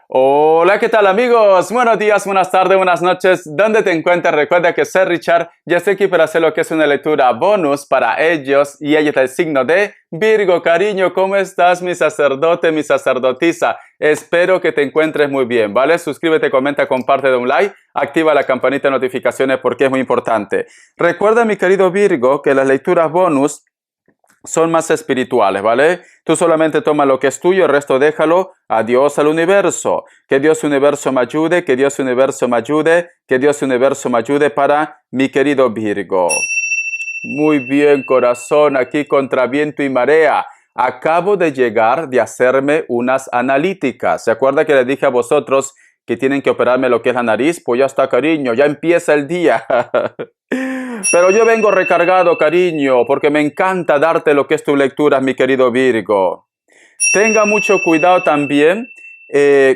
Hola, ¿qué tal amigos? Buenos días, buenas tardes, buenas noches. ¿Dónde te encuentras? Recuerda que soy Richard. Ya estoy aquí para hacer lo que es una lectura bonus para ellos y ella del signo de Virgo. Cariño, ¿cómo estás, mi sacerdote, mi sacerdotisa? Espero que te encuentres muy bien, ¿vale? Suscríbete, comenta, comparte, da un like, activa la campanita de notificaciones porque es muy importante. Recuerda, mi querido Virgo, que las lecturas bonus son más espirituales, ¿vale? Tú solamente toma lo que es tuyo, el resto déjalo a Dios, al universo. Que Dios universo me ayude, que Dios universo me ayude, que Dios universo me ayude para mi querido Virgo. Muy bien, corazón, aquí contra viento y marea. Acabo de llegar de hacerme unas analíticas. ¿Se acuerda que les dije a vosotros que tienen que operarme lo que es la nariz? Pues ya está, cariño, ya empieza el día. Pero yo vengo recargado, cariño, porque me encanta darte lo que es tu lectura, mi querido Virgo. Tenga mucho cuidado también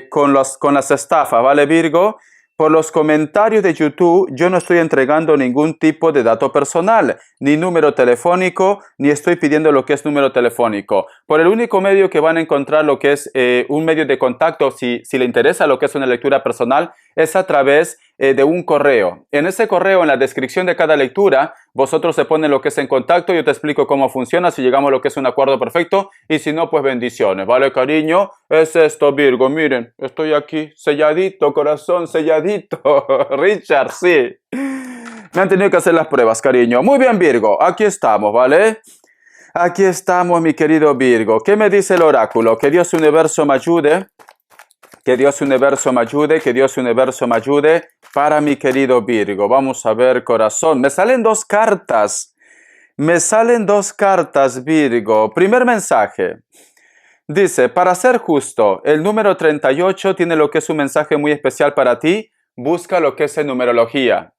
con las estafas, ¿vale, Virgo? Por los comentarios de YouTube, yo no estoy entregando ningún tipo de dato personal, ni número telefónico, ni estoy pidiendo lo que es número telefónico. Por el único medio que van a encontrar lo que es un medio de contacto, si le interesa lo que es una lectura personal, es a través de un correo. En ese correo, en la descripción de cada lectura, vosotros se ponen lo que es en contacto, yo te explico cómo funciona, si llegamos a lo que es un acuerdo perfecto, y si no, pues bendiciones, ¿vale, cariño? Es esto, Virgo, miren, estoy aquí, selladito, corazón, selladito, Richard, sí. Me han tenido que hacer las pruebas, cariño. Muy bien, Virgo, aquí estamos, ¿vale? Aquí estamos, mi querido Virgo. ¿Qué me dice el oráculo? Que Dios universo me ayude. Que Dios universo me ayude, que Dios universo me ayude para mi querido Virgo. Vamos a ver, corazón. Me salen dos cartas. Me salen dos cartas, Virgo. Primer mensaje. Dice, para ser justo, el número 38 tiene lo que es un mensaje muy especial para ti. Busca lo que es en numerología.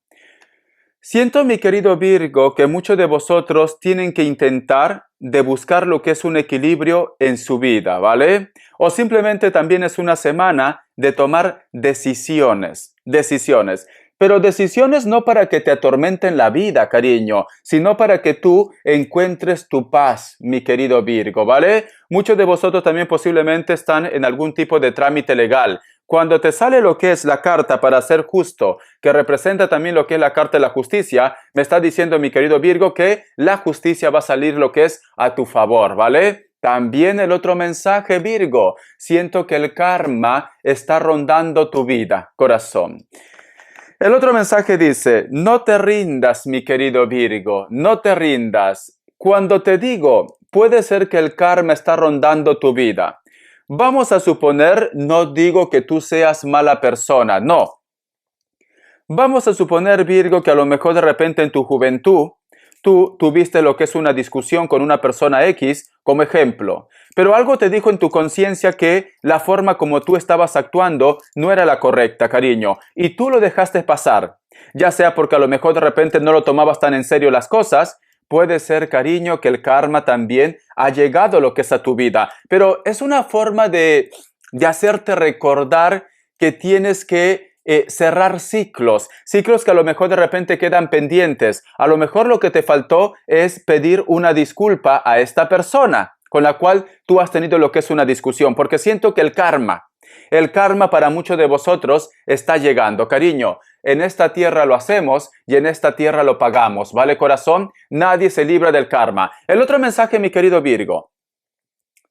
Siento, mi querido Virgo, que muchos de vosotros tienen que intentar de buscar lo que es un equilibrio en su vida, ¿vale? O simplemente también es una semana de tomar decisiones. Pero decisiones no para que te atormenten la vida, cariño, sino para que tú encuentres tu paz, mi querido Virgo, ¿vale? Muchos de vosotros también posiblemente están en algún tipo de trámite legal. Cuando te sale lo que es la carta para ser justo, que representa también lo que es la carta de la justicia, me está diciendo mi querido Virgo que la justicia va a salir lo que es a tu favor, ¿vale? También el otro mensaje, Virgo, siento que el karma está rondando tu vida, corazón. El otro mensaje dice, no te rindas, mi querido Virgo, no te rindas. Cuando te digo, puede ser que el karma está rondando tu vida. Vamos a suponer, no digo que tú seas mala persona, no. Vamos a suponer, Virgo, que a lo mejor de repente en tu juventud, tú tuviste lo que es una discusión con una persona X, como ejemplo. Pero algo te dijo en tu conciencia que la forma como tú estabas actuando no era la correcta, cariño. Y tú lo dejaste pasar. Ya sea porque a lo mejor de repente no lo tomabas tan en serio las cosas. Puede ser, cariño, que el karma también ha llegado a lo que es a tu vida. Pero es una forma de hacerte recordar que tienes que cerrar ciclos que a lo mejor de repente quedan pendientes. A lo mejor lo que te faltó es pedir una disculpa a esta persona con la cual tú has tenido lo que es una discusión, porque siento que el karma para muchos de vosotros está llegando, cariño. En esta tierra lo hacemos y en esta tierra lo pagamos, ¿vale, corazón? Nadie se libra del karma. El otro mensaje, mi querido Virgo.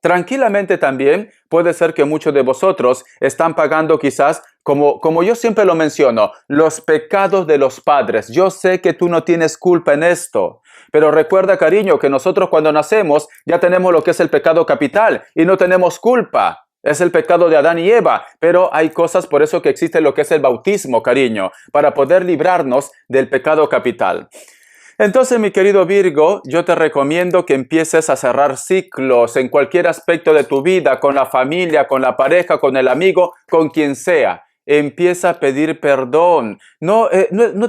Tranquilamente también puede ser que muchos de vosotros están pagando quizás, como yo siempre lo menciono, los pecados de los padres. Yo sé que tú no tienes culpa en esto, pero recuerda, cariño, que nosotros cuando nacemos ya tenemos lo que es el pecado capital y no tenemos culpa. Es el pecado de Adán y Eva, pero hay cosas por eso que existe lo que es el bautismo, cariño, para poder librarnos del pecado capital. Entonces, mi querido Virgo, yo te recomiendo que empieces a cerrar ciclos en cualquier aspecto de tu vida, con la familia, con la pareja, con el amigo, con quien sea. Empieza a pedir perdón. No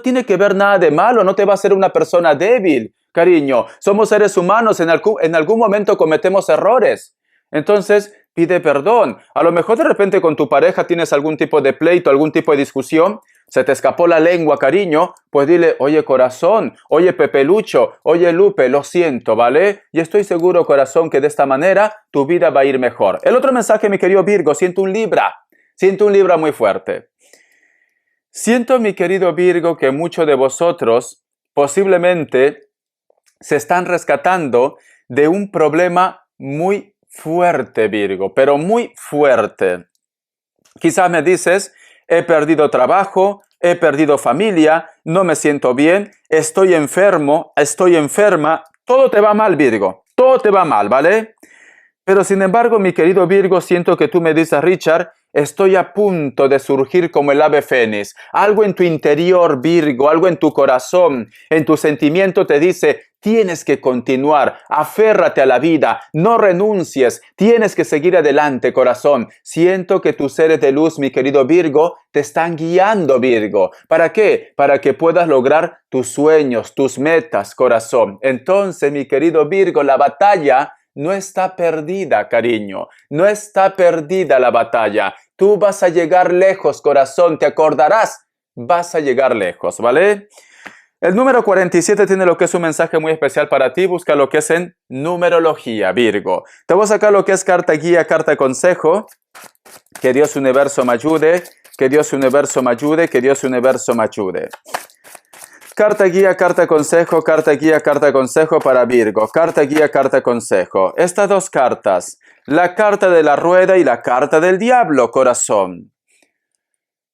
tiene que ver nada de malo, no te va a hacer una persona débil, cariño. Somos seres humanos, en algún momento cometemos errores. Entonces, pide perdón. A lo mejor de repente con tu pareja tienes algún tipo de pleito, algún tipo de discusión, se te escapó la lengua, cariño, pues dile, oye corazón, oye Pepelucho, oye Lupe, lo siento, ¿vale? Y estoy seguro, corazón, que de esta manera tu vida va a ir mejor. El otro mensaje, mi querido Virgo, siento un Libra. Siento un Libra muy fuerte. Siento, mi querido Virgo, que muchos de vosotros posiblemente se están rescatando de un problema muy fuerte, Virgo, pero muy fuerte. Quizás me dices, he perdido trabajo, he perdido familia, no me siento bien, estoy enfermo, estoy enferma. Todo te va mal, Virgo, todo te va mal, ¿vale? Pero sin embargo, mi querido Virgo, siento que tú me dices, Richard, estoy a punto de surgir como el ave fénix. Algo en tu interior, Virgo, algo en tu corazón, en tu sentimiento te dice, tienes que continuar, aférrate a la vida, no renuncies, tienes que seguir adelante, corazón. Siento que tus seres de luz, mi querido Virgo, te están guiando, Virgo. ¿Para qué? Para que puedas lograr tus sueños, tus metas, corazón. Entonces, mi querido Virgo, la batalla no está perdida, cariño. No está perdida la batalla. Tú vas a llegar lejos, corazón. ¿Te acordarás? Vas a llegar lejos, ¿vale? El número 47 tiene lo que es un mensaje muy especial para ti. Busca lo que es en numerología, Virgo. Te voy a sacar lo que es carta guía, carta consejo. Que Dios universo me ayude. Que Dios universo me ayude. Que Dios universo me ayude. Carta guía, carta consejo, carta guía, carta consejo para Virgo. Carta guía, carta consejo. Estas dos cartas, la carta de la rueda y la carta del diablo, corazón.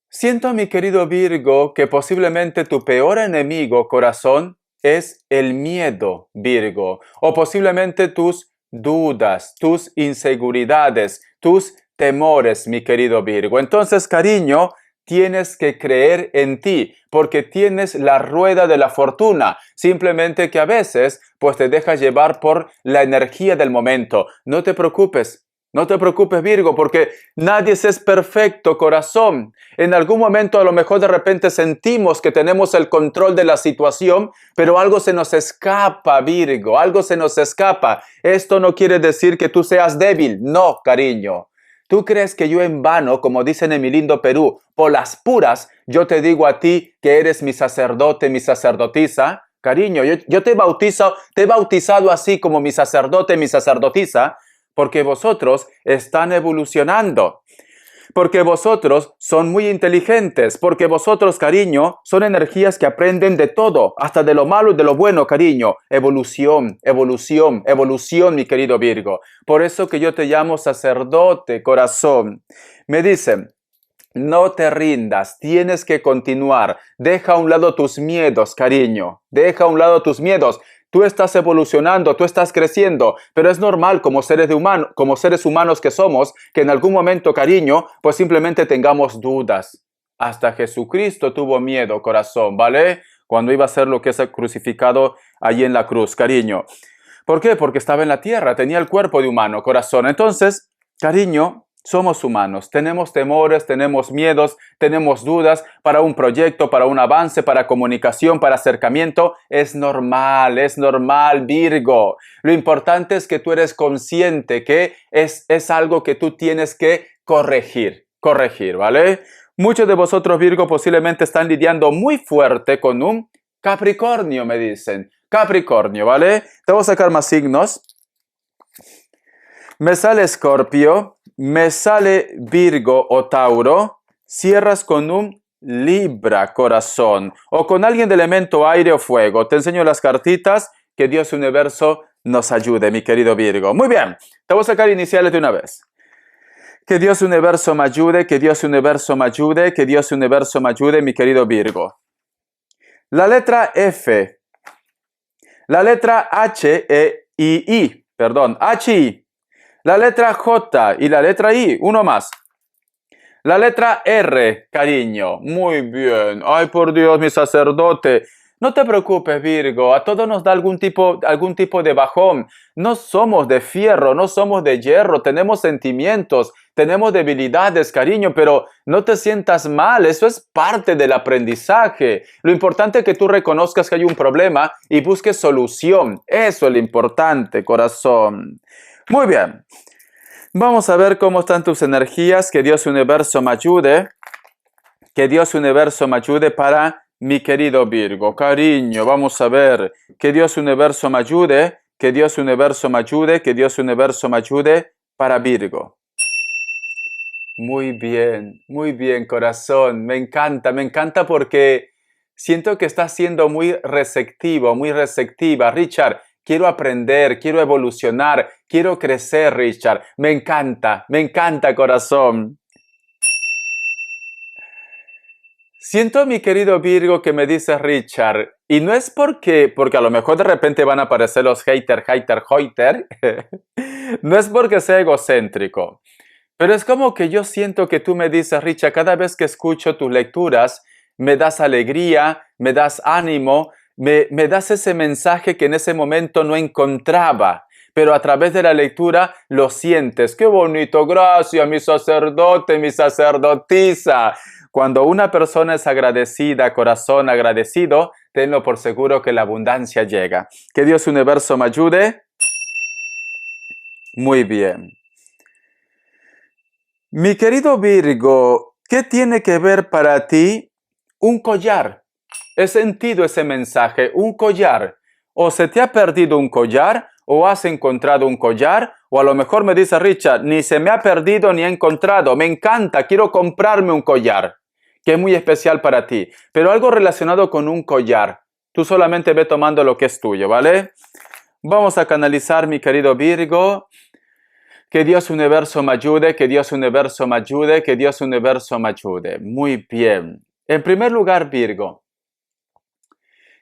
Siento, mi querido Virgo, que posiblemente tu peor enemigo, corazón, es el miedo, Virgo. O posiblemente tus dudas, tus inseguridades, tus temores, mi querido Virgo. Entonces, cariño, tienes que creer en ti, porque tienes la rueda de la fortuna. Simplemente que a veces, pues te dejas llevar por la energía del momento. No te preocupes. No te preocupes, Virgo, porque nadie es perfecto, corazón. En algún momento a lo mejor de repente sentimos que tenemos el control de la situación, pero algo se nos escapa, Virgo, algo se nos escapa. Esto no quiere decir que tú seas débil, no, cariño. ¿Tú crees que yo en vano, como dicen en mi lindo Perú, por las puras, yo te digo a ti que eres mi sacerdote, mi sacerdotisa? Cariño, yo te he bautizado así como mi sacerdote, mi sacerdotisa, porque vosotros están evolucionando, porque vosotros son muy inteligentes, porque vosotros, cariño, son energías que aprenden de todo, hasta de lo malo y de lo bueno, cariño. Evolución, evolución, evolución, mi querido Virgo. Por eso que yo te llamo sacerdote, corazón. Me dicen, no te rindas, tienes que continuar. Deja a un lado tus miedos, cariño. Deja a un lado tus miedos. Tú estás evolucionando, tú estás creciendo, pero es normal como seres humanos que somos, que en algún momento, cariño, pues simplemente tengamos dudas. Hasta Jesucristo tuvo miedo, corazón, ¿vale? Cuando iba a ser lo que es crucificado allí en la cruz, cariño. ¿Por qué? Porque estaba en la tierra, tenía el cuerpo de humano, corazón. Entonces, cariño, somos humanos, tenemos temores, tenemos miedos, tenemos dudas para un proyecto, para un avance, para comunicación, para acercamiento. Es normal, Virgo. Lo importante es que tú eres consciente que es algo que tú tienes que corregir, ¿vale? Muchos de vosotros, Virgo, posiblemente están lidiando muy fuerte con un Capricornio, me dicen. Capricornio, ¿vale? Te voy a sacar más signos. Me sale Escorpio, me sale Virgo o Tauro, cierras con un Libra, corazón, o con alguien de elemento aire o fuego. Te enseño las cartitas, que Dios Universo nos ayude, mi querido Virgo. Muy bien, te voy a sacar iniciales de una vez. Que Dios Universo me ayude, que Dios Universo me ayude, que Dios Universo me ayude, mi querido Virgo. La letra F, la letra H, I, H-I. La letra J y la letra I, uno más. La letra R, cariño. Muy bien. Ay, por Dios, mi sacerdote. No te preocupes, Virgo. A todos nos da algún tipo de bajón. No somos de fierro, no somos de hierro. Tenemos sentimientos, tenemos debilidades, cariño, pero no te sientas mal. Eso es parte del aprendizaje. Lo importante es que tú reconozcas que hay un problema y busques solución. Eso es lo importante, corazón. Muy bien, vamos a ver cómo están tus energías, que Dios Universo me ayude, que Dios Universo me ayude para mi querido Virgo. Cariño, vamos a ver, que Dios Universo me ayude, que Dios Universo me ayude, que Dios Universo me ayude para Virgo. muy bien, corazón. Me encanta porque siento que estás siendo muy receptivo, muy receptiva. Richard, quiero aprender, quiero evolucionar, quiero crecer, Richard. Me encanta, corazón. Siento, mi querido Virgo, que me dice Richard, y no es porque a lo mejor de repente van a aparecer los hater. No es porque sea egocéntrico. Pero es como que yo siento que tú me dices, Richa, cada vez que escucho tus lecturas, me das alegría, me das ánimo, me das ese mensaje que en ese momento no encontraba. Pero a través de la lectura lo sientes. ¡Qué bonito! Gracias, mi sacerdote, mi sacerdotisa. Cuando una persona es agradecida, corazón agradecido, tenlo por seguro que la abundancia llega. Que Dios Universo me ayude. Muy bien. Mi querido Virgo, ¿qué tiene que ver para ti un collar? He sentido ese mensaje, un collar. O se te ha perdido un collar, o has encontrado un collar, o a lo mejor me dice Richard, ni se me ha perdido ni he encontrado. Me encanta, quiero comprarme un collar, que es muy especial para ti. Pero algo relacionado con un collar. Tú solamente ve tomando lo que es tuyo, ¿vale? Vamos a canalizar, mi querido Virgo. Que Dios Universo me ayude, que Dios Universo me ayude, que Dios Universo me ayude. Muy bien. En primer lugar, Virgo,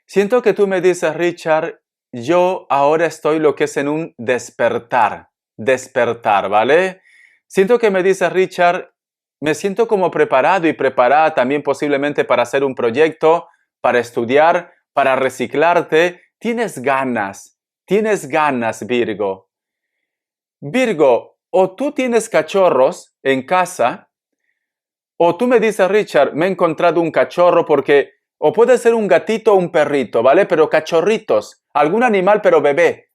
siento que tú me dices, Richard, yo ahora estoy lo que es en un despertar, ¿vale? Siento que me dices, Richard, me siento como preparado y preparada también posiblemente para hacer un proyecto, para estudiar, para reciclarte. Tienes ganas, Virgo. Virgo, o tú tienes cachorros en casa, o tú me dices, Richard, me he encontrado un cachorro porque, o puede ser un gatito o un perrito, ¿vale? Pero cachorritos, algún animal, pero bebé.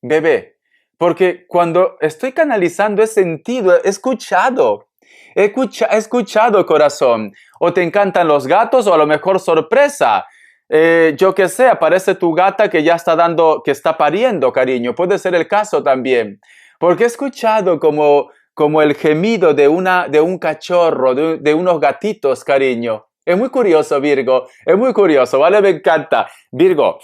Porque cuando estoy canalizando he sentido, he escuchado, corazón. O te encantan los gatos, o a lo mejor sorpresa. Yo qué sé, aparece tu gata que ya está que está pariendo, cariño. Puede ser el caso también. Porque he escuchado como el gemido de un cachorro, de unos gatitos, cariño. Es muy curioso, Virgo. Es muy curioso, ¿vale? Me encanta. Virgo,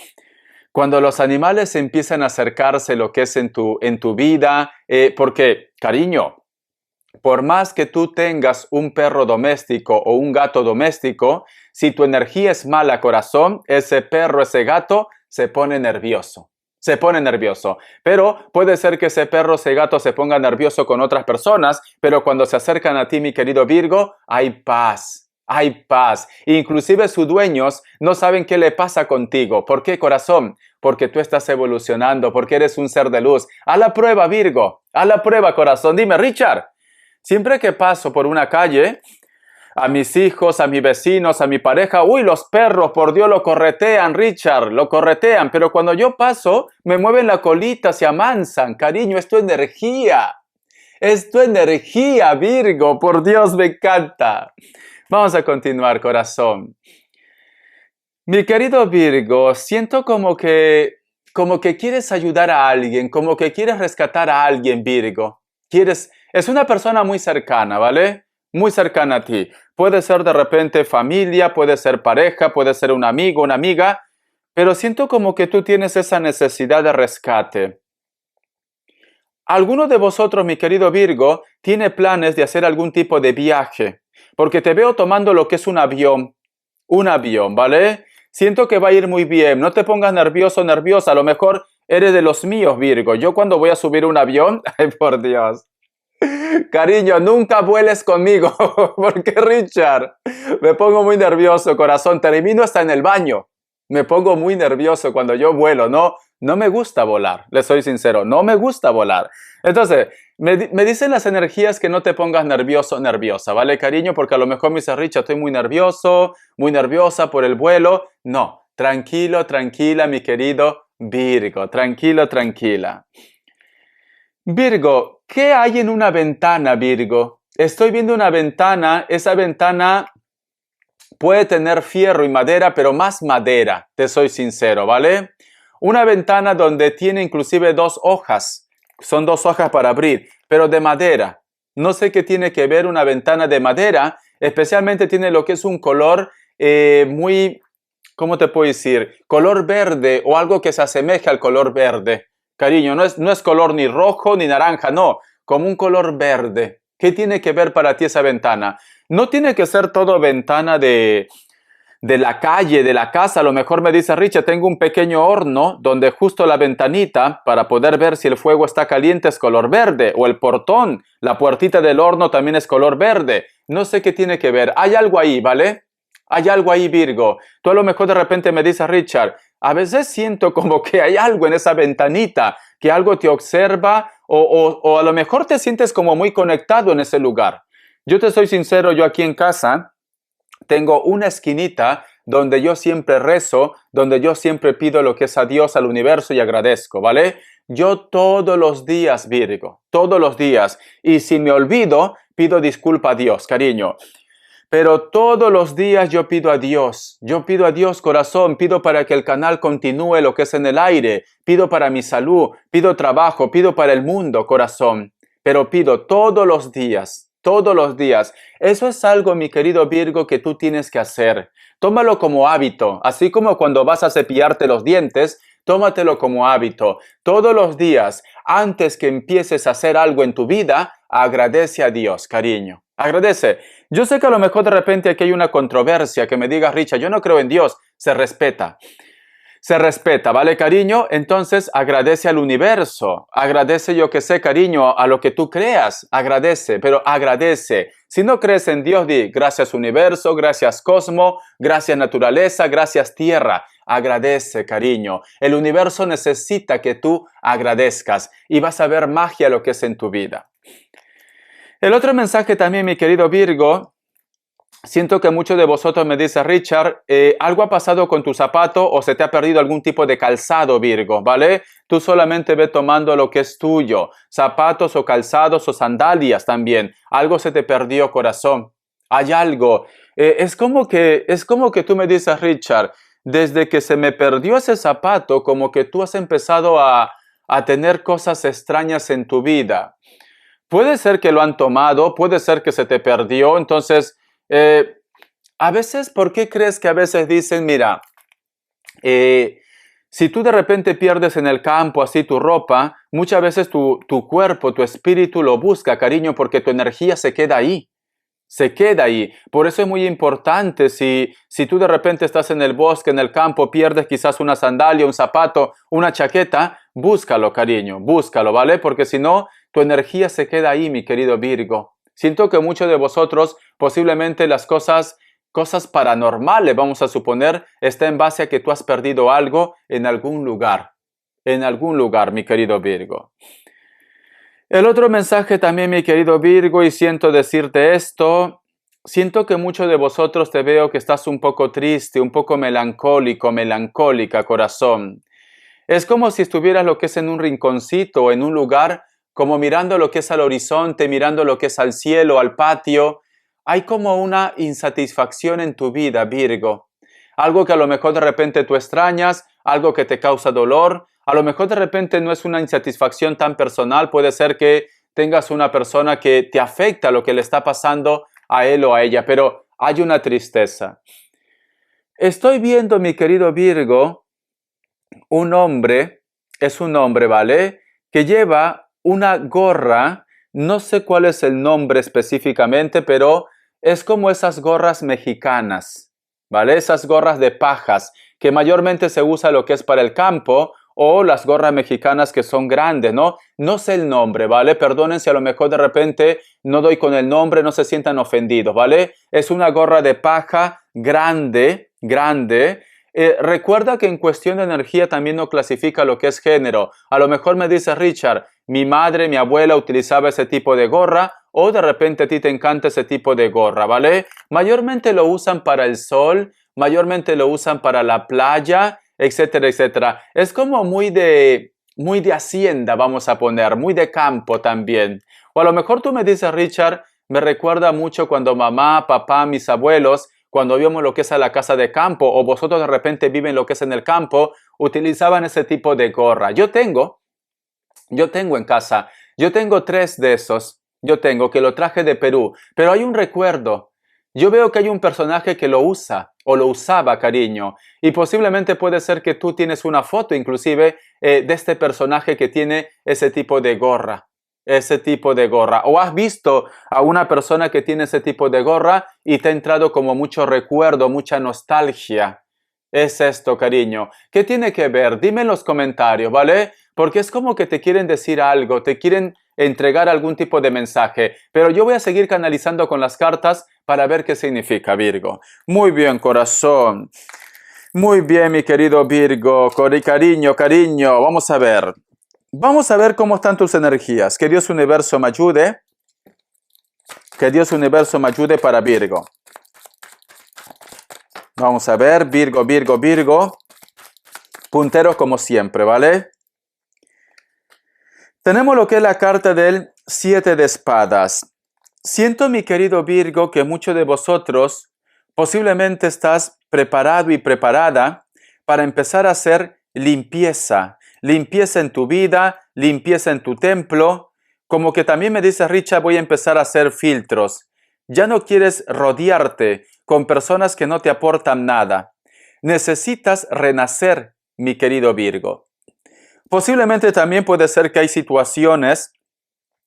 cuando los animales empiezan a acercarse lo que es en tu vida, porque, cariño, por más que tú tengas un perro doméstico o un gato doméstico, si tu energía es mala, corazón, ese perro, ese gato se pone nervioso. Se pone nervioso. Pero puede ser que ese perro, ese gato se ponga nervioso con otras personas, pero cuando se acercan a ti, mi querido Virgo, hay paz. Hay paz. Inclusive sus dueños no saben qué le pasa contigo. ¿Por qué, corazón? Porque tú estás evolucionando, porque eres un ser de luz. A la prueba, Virgo. A la prueba, corazón. Dime, Richard. Siempre que paso por una calle, a mis hijos, a mis vecinos, a mi pareja, uy, los perros, por Dios, lo corretean, Richard, lo corretean. Pero cuando yo paso, me mueven la colita, se amansan. Cariño, es tu energía. Es tu energía, Virgo. Por Dios, me encanta. Vamos a continuar, corazón. Mi querido Virgo, siento como que quieres ayudar a alguien, como que quieres rescatar a alguien, Virgo. Es una persona muy cercana, ¿vale? Muy cercana a ti. Puede ser de repente familia, puede ser pareja, puede ser un amigo, una amiga, pero siento como que tú tienes esa necesidad de rescate. ¿Alguno de vosotros, mi querido Virgo, tiene planes de hacer algún tipo de viaje? Porque te veo tomando lo que es un avión, ¿vale? Siento que va a ir muy bien, no te pongas nervioso, nerviosa, a lo mejor eres de los míos, Virgo. Yo cuando voy a subir un avión, ay por Dios, cariño, nunca vueles conmigo, porque Richard, me pongo muy nervioso, corazón, termino hasta en el baño. Me pongo muy nervioso cuando yo vuelo, no me gusta volar, le soy sincero, no me gusta volar. Entonces, me dicen las energías que no te pongas nervioso, nerviosa, ¿vale, cariño? Porque a lo mejor me dice, Richard, estoy muy nervioso, muy nerviosa por el vuelo. No, tranquilo, tranquila, mi querido Virgo, tranquilo, tranquila. Virgo, ¿qué hay en una ventana, Virgo? Estoy viendo una ventana, esa ventana puede tener fierro y madera, pero más madera, te soy sincero, ¿vale? Una ventana donde tiene inclusive 2 hojas, son 2 hojas para abrir, pero de madera. No sé qué tiene que ver una ventana de madera, especialmente tiene lo que es un color muy, ¿cómo te puedo decir? Color verde o algo que se asemeja al color verde. Cariño, no es color ni rojo ni naranja, no, como un color verde. ¿Qué tiene que ver para ti esa ventana? No tiene que ser todo ventana de la calle, de la casa. A lo mejor me dice, Richard, tengo un pequeño horno donde justo la ventanita para poder ver si el fuego está caliente es color verde, o el portón, la puertita del horno también es color verde. No sé qué tiene que ver. Hay algo ahí, ¿vale? Hay algo ahí, Virgo. Tú a lo mejor de repente me dices, Richard, a veces siento como que hay algo en esa ventanita, que algo te observa o a lo mejor te sientes como muy conectado en ese lugar. Yo te soy sincero, yo aquí en casa tengo una esquinita donde yo siempre rezo, donde yo siempre pido lo que es a Dios, al universo y agradezco, ¿vale? Yo todos los días, Virgo, todos los días. Y si me olvido, pido disculpa a Dios, cariño. Pero todos los días yo pido a Dios, corazón, pido para que el canal continúe lo que es en el aire, pido para mi salud, pido trabajo, pido para el mundo, corazón. Pero pido todos los días, todos los días. Eso es algo, mi querido Virgo, que tú tienes que hacer. Tómalo como hábito, así como cuando vas a cepillarte los dientes, tómatelo como hábito. Todos los días, antes que empieces a hacer algo en tu vida, agradece a Dios, cariño. Agradece. Yo sé que a lo mejor de repente aquí hay una controversia que me diga, Richard, yo no creo en Dios. Se respeta. Se respeta, ¿vale, cariño? Entonces agradece al universo. Agradece, yo que sé, cariño, a lo que tú creas. Agradece, pero agradece. Si no crees en Dios, di gracias universo, gracias cosmos, gracias naturaleza, gracias tierra. Agradece, cariño. El universo necesita que tú agradezcas y vas a ver magia lo que es en tu vida. El otro mensaje también, mi querido Virgo, siento que muchos de vosotros me dicen, Richard, algo ha pasado con tu zapato o se te ha perdido algún tipo de calzado, Virgo, ¿vale? Tú solamente ve tomando lo que es tuyo, zapatos o calzados o sandalias también. Algo se te perdió, corazón. Hay algo. Es como que tú me dices, Richard, desde que se me perdió ese zapato, como que tú has empezado a tener cosas extrañas en tu vida. Puede ser que lo han tomado, puede ser que se te perdió. Entonces, a veces, ¿por qué crees que a veces dicen, mira, si tú de repente pierdes en el campo así tu ropa, muchas veces tu cuerpo, tu espíritu lo busca, cariño, porque tu energía se queda ahí. Se queda ahí. Por eso es muy importante, si tú de repente estás en el bosque, en el campo, pierdes quizás una sandalia, un zapato, una chaqueta, búscalo, cariño, búscalo, ¿vale? Porque si no, tu energía se queda ahí, mi querido Virgo. Siento que muchos de vosotros, posiblemente las cosas paranormales, vamos a suponer, está en base a que tú has perdido algo en algún lugar, mi querido Virgo. El otro mensaje también, mi querido Virgo, y siento decirte esto, siento que muchos de vosotros te veo que estás un poco triste, un poco melancólico, melancólica, corazón. Es como si estuvieras lo que es en un rinconcito, en un lugar, como mirando lo que es al horizonte, mirando lo que es al cielo, al patio. Hay como una insatisfacción en tu vida, Virgo. Algo que a lo mejor de repente tú extrañas, algo que te causa dolor. A lo mejor de repente no es una insatisfacción tan personal, puede ser que tengas una persona que te afecta lo que le está pasando a él o a ella, pero hay una tristeza. Estoy viendo, mi querido Virgo, es un hombre, ¿vale? Que lleva una gorra, no sé cuál es el nombre específicamente, pero es como esas gorras mexicanas, ¿vale? Esas gorras de pajas, que mayormente se usa lo que es para el campo, o las gorras mexicanas que son grandes, ¿no? No sé el nombre, ¿vale? Perdonen si a lo mejor de repente no doy con el nombre, no se sientan ofendidos, ¿vale? Es una gorra de paja grande, grande. Recuerda que en cuestión de energía también no clasifica lo que es género. A lo mejor me dice Richard, mi madre, mi abuela utilizaba ese tipo de gorra, o de repente a ti te encanta ese tipo de gorra, ¿vale? Mayormente lo usan para el sol, mayormente lo usan para la playa, etcétera, etcétera. Es como muy de hacienda, vamos a poner, muy de campo también. O a lo mejor tú me dices, Richard, me recuerda mucho cuando mamá, papá, mis abuelos, cuando íbamos lo que es a la casa de campo, o vosotros de repente viven lo que es en el campo, utilizaban ese tipo de gorra. Yo tengo en casa, yo tengo 3 de esos. yo tengo, que lo traje de Perú, pero hay un recuerdo. Yo veo que hay un personaje que lo usa o lo usaba, cariño, y posiblemente puede ser que tú tienes una foto inclusive de este personaje que tiene ese tipo de gorra. Ese tipo de gorra. O has visto a una persona que tiene ese tipo de gorra y te ha entrado como mucho recuerdo, mucha nostalgia. Es esto, cariño. ¿Qué tiene que ver? Dime en los comentarios, ¿vale? Porque es como que te quieren decir algo, te quieren entregar algún tipo de mensaje. Pero yo voy a seguir canalizando con las cartas para ver qué significa, Virgo. Muy bien, corazón. Muy bien, mi querido Virgo. Cariño, cariño. Vamos a ver. Vamos a ver cómo están tus energías. Que Dios Universo me ayude. Que Dios Universo me ayude para Virgo. Vamos a ver, Virgo, Virgo, Virgo. Punteros como siempre, ¿vale? Tenemos lo que es la carta del 7 de espadas. Siento, mi querido Virgo, que muchos de vosotros posiblemente estás preparado y preparada para empezar a hacer limpieza. Limpieza en tu vida, limpieza en tu templo. Como que también me dice Richard, voy a empezar a hacer filtros. Ya no quieres rodearte con personas que no te aportan nada. Necesitas renacer, mi querido Virgo. Posiblemente también puede ser que hay situaciones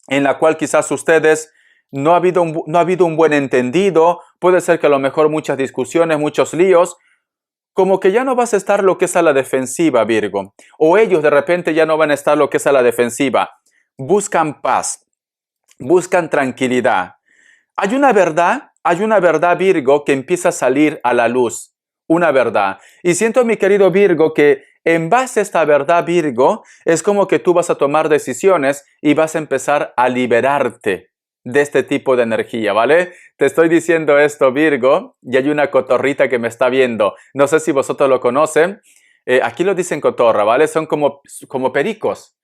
en la cual quizás ustedes no ha habido un buen entendido, puede ser que a lo mejor muchas discusiones, muchos líos, como que ya no vas a estar lo que es a la defensiva, Virgo, o ellos de repente ya no van a estar lo que es a la defensiva. Buscan paz, buscan tranquilidad. Hay una verdad, Virgo, que empieza a salir a la luz, una verdad. Y siento, mi querido Virgo, que en base a esta verdad, Virgo, es como que tú vas a tomar decisiones y vas a empezar a liberarte de este tipo de energía, ¿vale? Te estoy diciendo esto, Virgo, y hay una cotorrita que me está viendo. No sé si vosotros lo conocen. Aquí lo dicen cotorra, ¿vale? Son como pericos,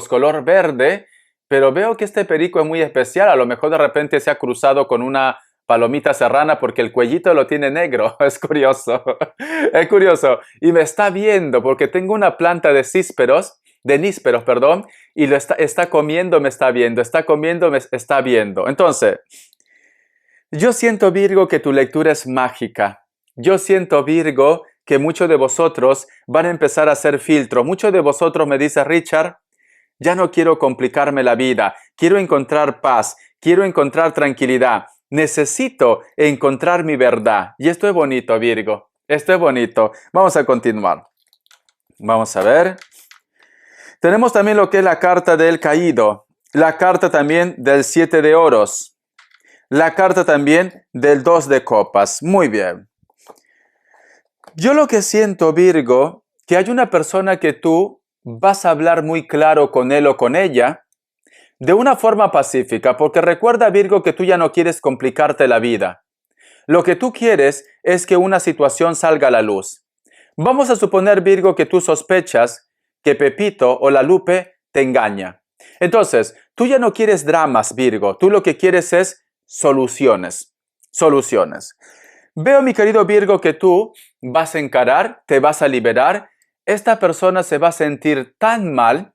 color verde, pero veo que este perico es muy especial. A lo mejor de repente se ha cruzado con una palomita serrana porque el cuellito lo tiene negro. Es curioso. Es curioso. Y me está viendo porque tengo una planta de nísperos, perdón, y lo está comiendo, me está viendo. Está comiendo, me está viendo. Entonces, yo siento, Virgo, que tu lectura es mágica. Yo siento, Virgo, que muchos de vosotros van a empezar a hacer filtro. Muchos de vosotros me dice Richard, ya no quiero complicarme la vida, quiero encontrar paz, quiero encontrar tranquilidad, necesito encontrar mi verdad. Y esto es bonito, Virgo, esto es bonito. Vamos a continuar. Vamos a ver. Tenemos también lo que es la carta del caído, la carta también del 7 de oros, la carta también del 2 de copas. Muy bien. Yo lo que siento, Virgo, que hay una persona que tú vas a hablar muy claro con él o con ella, de una forma pacífica, porque recuerda, Virgo, que tú ya no quieres complicarte la vida. Lo que tú quieres es que una situación salga a la luz. Vamos a suponer, Virgo, que tú sospechas que Pepito o la Lupe te engaña. Entonces, tú ya no quieres dramas, Virgo. Tú lo que quieres es soluciones. Soluciones. Veo, mi querido Virgo, que tú vas a encarar, te vas a liberar. Esta persona se va a sentir tan mal,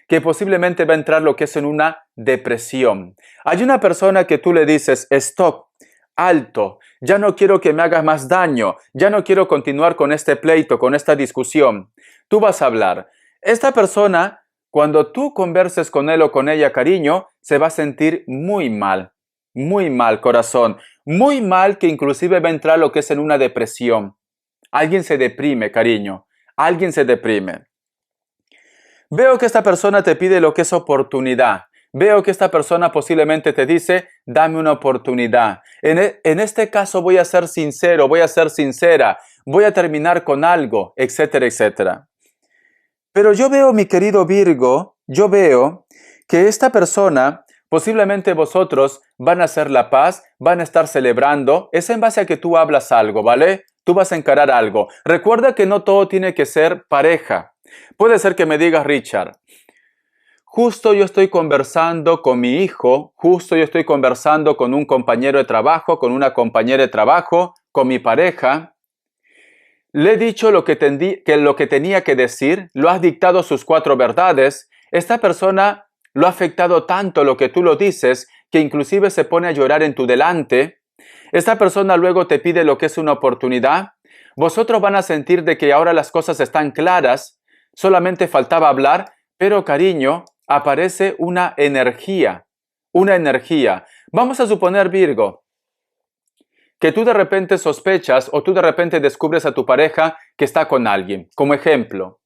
que posiblemente va a entrar lo que es en una depresión. Hay una persona que tú le dices, stop, alto, ya no quiero que me hagas más daño, ya no quiero continuar con este pleito, con esta discusión. Tú vas a hablar. Esta persona, cuando tú converses con él o con ella, cariño, se va a sentir muy mal, corazón, muy mal, que inclusive va a entrar lo que es en una depresión. Alguien se deprime, cariño, alguien se deprime. Veo que esta persona te pide lo que es oportunidad. Veo que esta persona posiblemente te dice, dame una oportunidad. En este caso voy a ser sincero, voy a ser sincera, voy a terminar con algo, etcétera, etcétera. Pero yo veo, mi querido Virgo, yo veo que esta persona, posiblemente vosotros van a hacer la paz, van a estar celebrando. Es en base a que tú hablas algo, ¿vale? Tú vas a encarar algo. Recuerda que no todo tiene que ser pareja. Puede ser que me digas, Richard, justo yo estoy conversando con mi hijo, justo yo estoy conversando con un compañero de trabajo, con una compañera de trabajo, con mi pareja. Le he dicho lo que tenía que decir, lo has dictado sus 4 verdades. Esta persona lo ha afectado tanto lo que tú lo dices, que inclusive se pone a llorar en tu delante. Esta persona luego te pide lo que es una oportunidad. Vosotros van a sentir de que ahora las cosas están claras, solamente faltaba hablar, pero cariño, aparece una energía, una energía. Vamos a suponer, Virgo, que tú de repente sospechas o tú de repente descubres a tu pareja que está con alguien. Como ejemplo,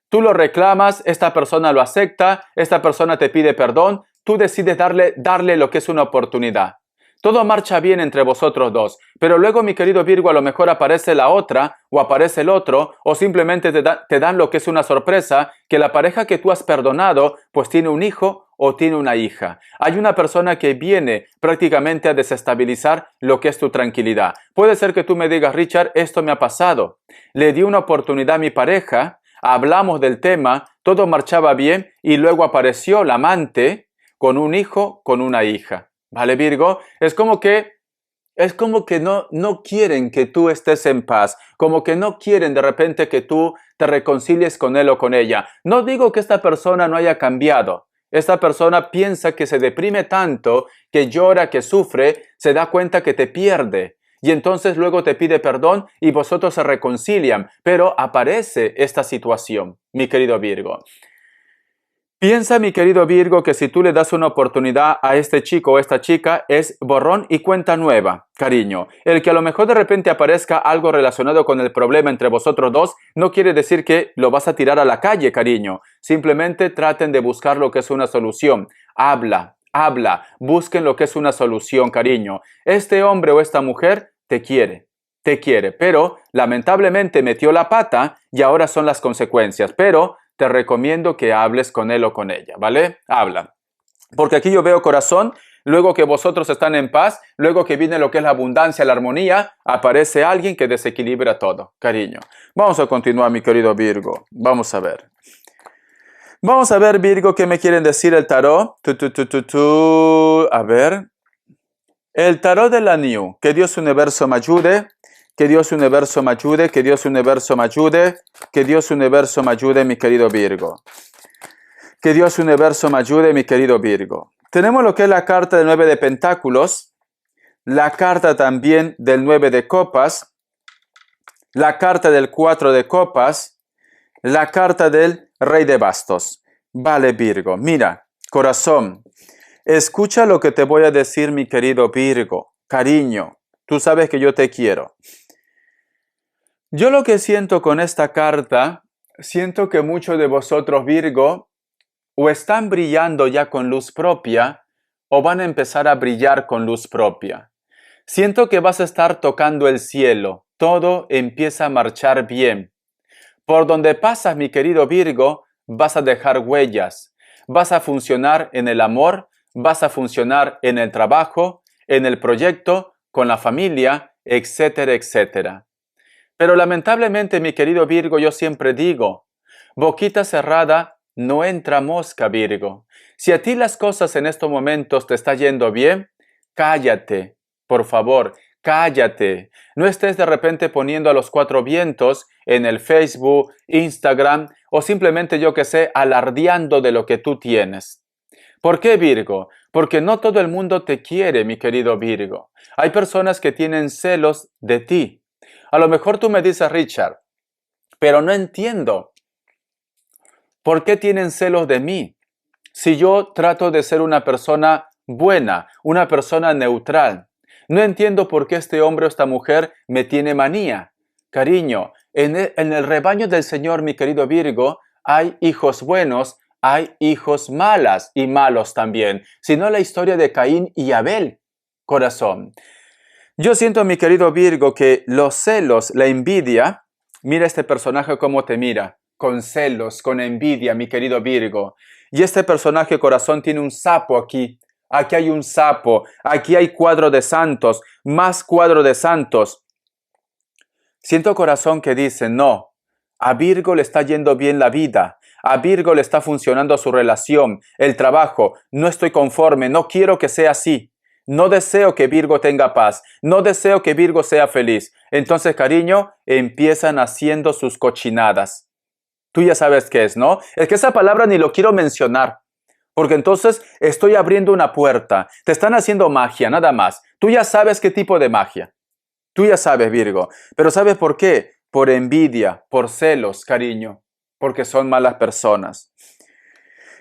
tú lo reclamas, esta persona lo acepta, esta persona te pide perdón, tú decides darle lo que es una oportunidad. Todo marcha bien entre vosotros dos, pero luego, mi querido Virgo, a lo mejor aparece la otra o aparece el otro, o simplemente te dan lo que es una sorpresa, que la pareja que tú has perdonado pues tiene un hijo o tiene una hija. Hay una persona que viene prácticamente a desestabilizar lo que es tu tranquilidad. Puede ser que tú me digas, Richard, esto me ha pasado. Le di una oportunidad a mi pareja, hablamos del tema, todo marchaba bien y luego apareció la amante con un hijo, con una hija. ¿Vale, Virgo? Es como que no quieren que tú estés en paz, como que no quieren de repente que tú te reconcilies con él o con ella. No digo que esta persona no haya cambiado. Esta persona piensa que se deprime tanto, que llora, que sufre, se da cuenta que te pierde. Y entonces luego te pide perdón y vosotros se reconcilian. Pero aparece esta situación, mi querido Virgo. Piensa, mi querido Virgo, que si tú le das una oportunidad a este chico o esta chica, es borrón y cuenta nueva, cariño. El que a lo mejor de repente aparezca algo relacionado con el problema entre vosotros dos, no quiere decir que lo vas a tirar a la calle, cariño. Simplemente traten de buscar lo que es una solución. Habla, busquen lo que es una solución, cariño. Este hombre o esta mujer te quiere, pero lamentablemente metió la pata y ahora son las consecuencias. Pero te recomiendo que hables con él o con ella, ¿vale? Habla. Porque aquí yo veo corazón, luego que vosotros están en paz, luego que viene lo que es la abundancia, la armonía, aparece alguien que desequilibra todo, cariño. Vamos a continuar, mi querido Virgo. Vamos a ver. Vamos a ver, Virgo, qué me quieren decir el tarot. A ver. El tarot de la New. Que Dios universo me ayude. Que Dios universo me ayude, que Dios universo me ayude, que Dios universo me ayude, mi querido Virgo. Que Dios universo me ayude, mi querido Virgo. Tenemos lo que es la carta del 9 de Pentáculos, la carta también del 9 de Copas, la carta del 4 de Copas, la carta del Rey de Bastos. Vale, Virgo, mira, corazón, escucha lo que te voy a decir, mi querido Virgo. Cariño, tú sabes que yo te quiero. Yo lo que siento con esta carta, siento que muchos de vosotros, Virgo, o están brillando ya con luz propia, o van a empezar a brillar con luz propia. Siento que vas a estar tocando el cielo, todo empieza a marchar bien. Por donde pasas, mi querido Virgo, vas a dejar huellas, vas a funcionar en el amor, vas a funcionar en el trabajo, en el proyecto, con la familia, etcétera, etcétera. Pero lamentablemente, mi querido Virgo, yo siempre digo, boquita cerrada no entra mosca, Virgo. Si a ti las cosas en estos momentos te está yendo bien, cállate, por favor, cállate. No estés de repente poniendo a los cuatro vientos en el Facebook, Instagram o simplemente, yo que sé, alardeando de lo que tú tienes. ¿Por qué, Virgo? Porque no todo el mundo te quiere, mi querido Virgo. Hay personas que tienen celos de ti. A lo mejor tú me dices, Richard, pero no entiendo. ¿Por qué tienen celos de mí? Si yo trato de ser una persona buena, una persona neutral. No entiendo por qué este hombre o esta mujer me tiene manía. Cariño, en el rebaño del Señor, mi querido Virgo, hay hijos buenos, hay hijos malas y malos también. Sino la historia de Caín y Abel, corazón. Yo siento, mi querido Virgo, que los celos, la envidia, mira este personaje cómo te mira, con celos, con envidia, mi querido Virgo. Y este personaje, corazón, tiene un sapo aquí. Aquí hay un sapo, aquí hay cuadro de santos, más cuadro de santos. Siento, corazón, que dice, no, a Virgo le está yendo bien la vida. A Virgo le está funcionando su relación, el trabajo. No estoy conforme, no quiero que sea así. No deseo que Virgo tenga paz. No deseo que Virgo sea feliz. Entonces, cariño, empiezan haciendo sus cochinadas. Tú ya sabes qué es, ¿no? Es que esa palabra ni lo quiero mencionar. Porque entonces estoy abriendo una puerta. Te están haciendo magia, nada más. Tú ya sabes qué tipo de magia. Tú ya sabes, Virgo. Pero ¿sabes por qué? Por envidia, por celos, cariño. Porque son malas personas.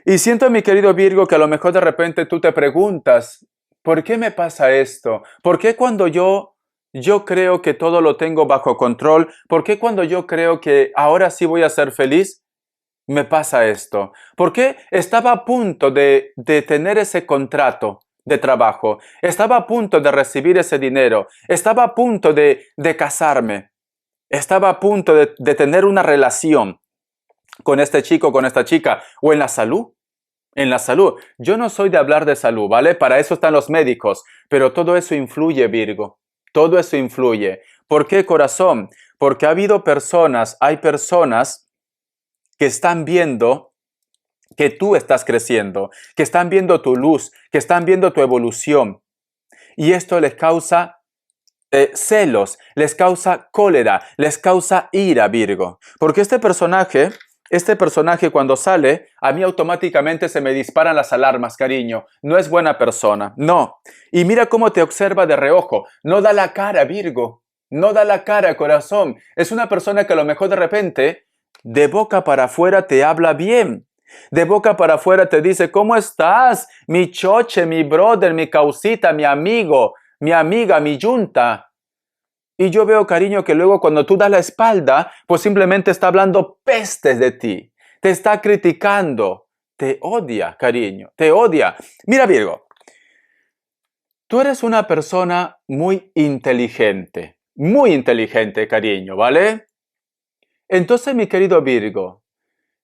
Y siento, mi querido Virgo, que a lo mejor de repente tú te preguntas, ¿por qué me pasa esto? ¿Por qué cuando yo creo que todo lo tengo bajo control? ¿Por qué cuando yo creo que ahora sí voy a ser feliz, me pasa esto? ¿Por qué estaba a punto de tener ese contrato de trabajo? Estaba a punto de recibir ese dinero. Estaba a punto de casarme. Estaba a punto de tener una relación con este chico, con esta chica, o en la salud. En la salud. Yo no soy de hablar de salud, ¿vale? Para eso están los médicos, pero todo eso influye, Virgo. Todo eso influye. ¿Por qué, corazón? Porque hay personas que están viendo que tú estás creciendo, que están viendo tu luz, que están viendo tu evolución. Y esto les causa celos, les causa cólera, les causa ira, Virgo. Porque este personaje cuando sale, a mí automáticamente se me disparan las alarmas, cariño. No es buena persona, no. Y mira cómo te observa de reojo. No da la cara, Virgo. No da la cara, corazón. Es una persona que a lo mejor de repente, de boca para afuera te habla bien. De boca para afuera te dice, ¿cómo estás? Mi choche, mi brother, mi causita, mi amigo, mi amiga, mi yunta. Y yo veo, cariño, que luego cuando tú das la espalda, pues simplemente está hablando pestes de ti. Te está criticando. Te odia, cariño. Te odia. Mira, Virgo. Tú eres una persona muy inteligente. Muy inteligente, cariño, ¿vale? Entonces, mi querido Virgo,